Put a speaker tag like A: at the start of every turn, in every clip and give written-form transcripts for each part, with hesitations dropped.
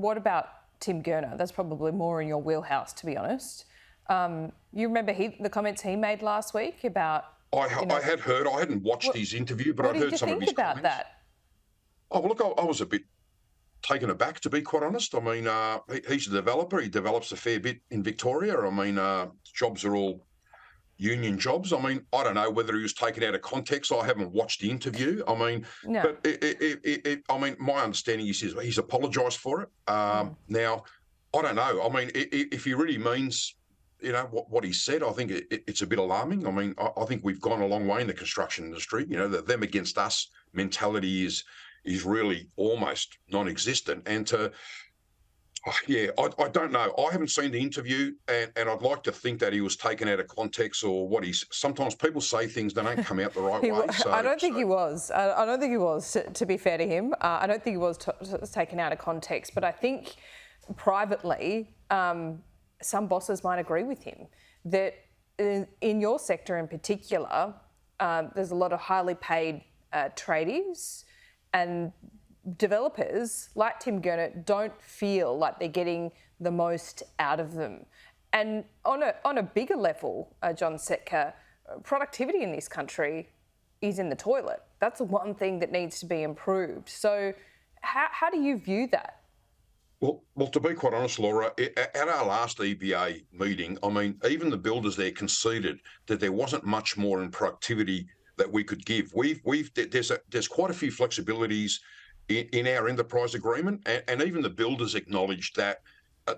A: What about Tim Gurner? That's probably more in your wheelhouse, to be honest. You remember the comments he made last week about...
B: I had heard, I hadn't watched his interview, but I'd heard some of his comments.
A: What did you think about that?
B: Oh, well, look, I was a bit taken aback, to be quite honest. I mean, he's a developer. He develops a fair bit in Victoria. I mean, jobs are all union jobs. I mean, I don't know whether he was taken out of context. I haven't watched the interview. I mean,
A: No.
B: but I mean, my understanding is he's apologised for it. Now, I don't know. I mean, if he really means, you know, what he said, I think it's a bit alarming. I mean, I think we've gone a long way in the construction industry. You know, the them against us mentality is really almost non-existent. And to, I don't know. I haven't seen the interview, and I'd like to think that he was taken out of context or what he's. Sometimes people say things that don't come out the right way. So,
A: I don't think he was. I don't think he was. To be fair to him, I don't think he was taken out of context. But I think privately, some bosses might agree with him that in your sector in particular, there's a lot of highly paid tradies, and developers like Tim Gurner don't feel like they're getting the most out of them. And on a bigger level, John Sekta, productivity in this country is in the toilet. That's the one thing that needs to be improved. So how do you view that?
B: Well, to be quite honest, Laura, at our last EBA meeting, I mean, even the builders there conceded that there wasn't much more in productivity that we could give. There's quite a few flexibilities in our enterprise agreement, and even the builders acknowledged that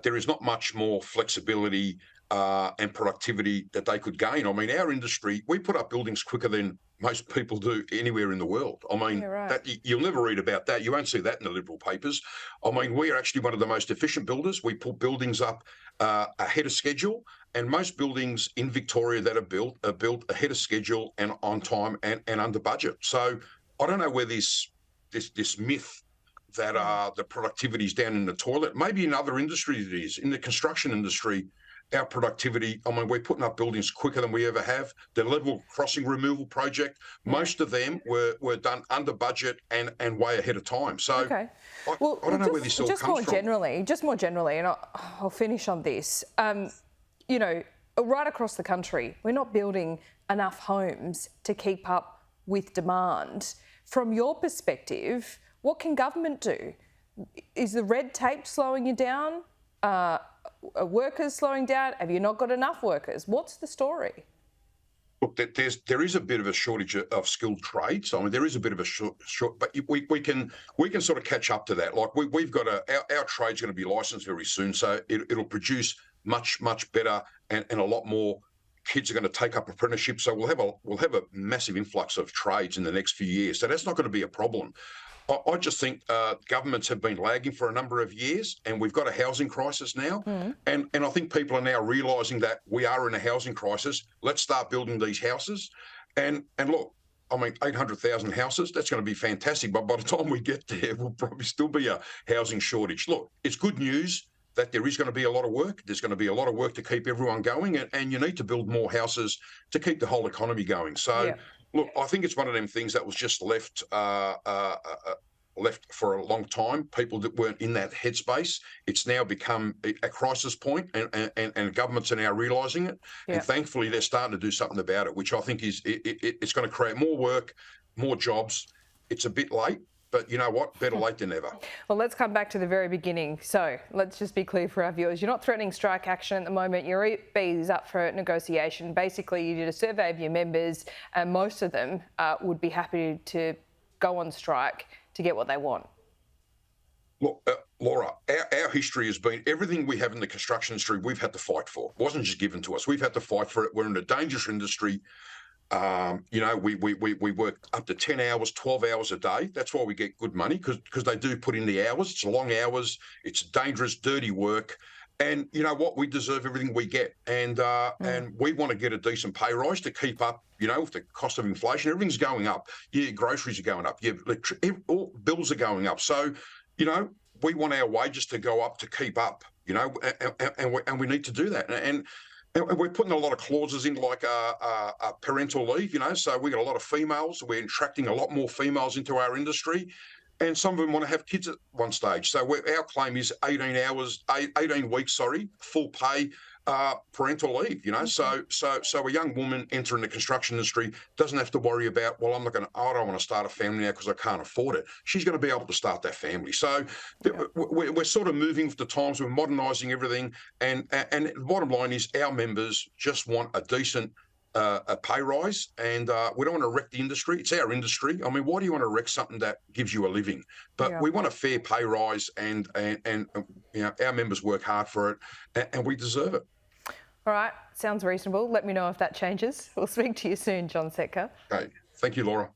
B: there is not much more flexibility and productivity that they could gain. I mean, our industry, we put up buildings quicker than most people do anywhere in the world. I mean, that, you'll never read about that. You won't see that in the Liberal papers. I mean, we are actually one of the most efficient builders. We put buildings up ahead of schedule, and most buildings in Victoria that are built ahead of schedule and on time and under budget. So I don't know where this myth that the productivity is down in the toilet. Maybe in other industries it is. In the construction industry, our productivity, I mean, we're putting up buildings quicker than we ever have. The level crossing removal project, most of them were done under budget and way ahead of time. So I don't know where this all comes from.
A: Just more generally, and I'll finish on this. You know, right across the country, we're not building enough homes to keep up with demand. From your perspective, what can government do? Is the red tape slowing you down? Are workers slowing down? Have you not got enough workers? What's the story?
B: Look, there is a bit of a shortage of skilled trades. I mean, there is a bit of a short, but we can sort of catch up to that. Like we've got our trade's going to be licensed very soon, so it'll produce much better and a lot more. Kids are going to take up apprenticeships, so we'll have a massive influx of trades in the next few years. So that's not going to be a problem. I just think governments have been lagging for a number of years, and we've got a housing crisis now. And I think people are now realising that we are in a housing crisis. Let's start building these houses. And look, I mean, 800,000 houses, that's going to be fantastic. But by the time we get there, we'll probably still be a housing shortage. Look, it's good news that there is going to be a lot of work. There's going to be a lot of work to keep everyone going, and you need to build more houses to keep the whole economy going. So, look, I think it's one of them things that was just left for a long time. People that weren't in that headspace. It's now become a crisis point, and governments are now realising it. And thankfully, they're starting to do something about it, which I think it's going to create more work, more jobs. It's a bit late. But you know what? Better late than never.
A: Well, let's come back to the very beginning. So let's just be clear for our viewers. You're not threatening strike action at the moment. Your EB is up for negotiation. Basically, you did a survey of your members, and most of them would be happy to go on strike to get what they want.
B: Look, Laura, our history has been everything we have in the construction industry, we've had to fight for. It wasn't just given to us. We've had to fight for it. We're in a dangerous industry. You know, we work up to 10 hours, 12 hours a day. That's why we get good money, because they do put in the hours. It's long hours. It's dangerous, dirty work. And you know what? We deserve everything we get. And we want to get a decent pay rise to keep up, you know, with the cost of inflation. Everything's going up. Yeah, groceries are going up. Yeah, all bills are going up. So, you know, we want our wages to go up to keep up, you know, and we need to do that. And we're putting a lot of clauses in, like parental leave, you know, so we got a lot of females. We're attracting a lot more females into our industry. and some of them want to have kids at one stage. So our claim is 18 weeks, full pay parental leave. So a young woman entering the construction industry doesn't have to worry about, well, I don't want to start a family now because I can't afford it. She's going to be able to start that family. So we're sort of moving with the times. We're modernising everything, and the bottom line is our members just want a decent a pay rise, and we don't want to wreck the industry. It's our industry. I mean, why do you want to wreck something that gives you a living? But we want a fair pay rise, and our members work hard for it, and we deserve it.
A: All right, sounds reasonable. Let me know if that changes. We'll speak to you soon, John Sekta.
B: Okay, thank you, Laura.